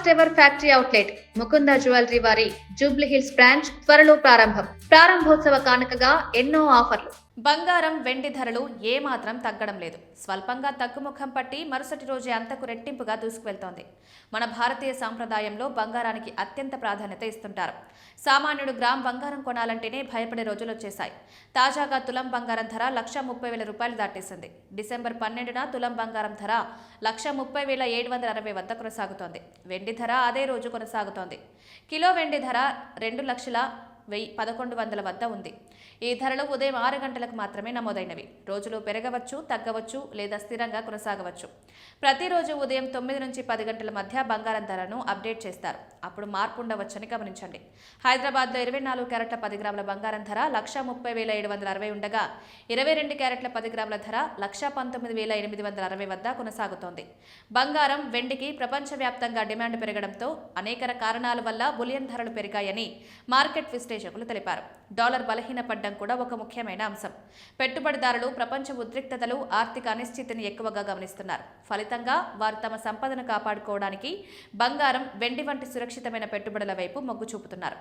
First ever factory outlet Mukunda jewellery వారి Jubilee hills branch త్వరలో ప్రారంభోత్సవ కానుకగా ఎన్నో ఆఫర్లు. బంగారం వెండి ధరలు ఏమాత్రం తగ్గడం లేదు. స్వల్పంగా తగ్గుముఖం పట్టి మరుసటి రోజే అంతకు రెట్టింపుగా దూసుకువెళ్తోంది. మన భారతీయ సాంప్రదాయంలో బంగారానికి అత్యంత ప్రాధాన్యత ఇస్తుంటారు. సామాన్యుడు గ్రామ్ బంగారం కొనాలంటేనే భయపడే రోజులు వచ్చేశాయి. తాజాగా తులం బంగారం ధర 1,30,000 దాటేసింది. డిసెంబర్ 12న తులం బంగారం ధర 1,30,760 వద్ద కొనసాగుతోంది. వెండి ధర అదే రోజు కొనసాగుతోంది. కిలో వెండి ధర 2,11,100 వద్ద ఉంది. ఈ ధరలు ఉదయం 6 గంటలకు మాత్రమే నమోదైనవి. రోజులు పెరగవచ్చు, తగ్గవచ్చు లేదా స్థిరంగా కొనసాగవచ్చు. ప్రతిరోజు ఉదయం 9 నుంచి 10 గంటల మధ్య బంగారం ధరను అప్డేట్ చేస్తారు. అప్పుడు మార్పు ఉండవచ్చని గమనించండి. హైదరాబాద్లో 24 క్యారెట్ల 10 గ్రాముల బంగారం ధర 1,30,760 ఉండగా 22 క్యారెట్ల 10 గ్రాముల ధర 1,19,860 వద్ద కొనసాగుతోంది. బంగారం, వెండికి ప్రపంచవ్యాప్తంగా డిమాండ్ పెరగడంతో అనేక కారణాల వల్ల బులియన్ ధరలు పెరిగాయని మార్కెట్ విశ్లేషకులు తెలిపారు. డాలర్ బలహీనపడ్డం కూడా ఒక ముఖ్యమైన అంశం. పెట్టుబడిదారులు ప్రపంచ ఉద్రిక్తతలు, ఆర్థిక అనిశ్చితిని ఎక్కువగా గమనిస్తున్నారు. ఫలితంగా వారు తమ సంపదను కాపాడుకోవడానికి బంగారం, వెండి వంటి సురక్షితమైన పెట్టుబడుల వైపు మొగ్గు చూపుతున్నారు.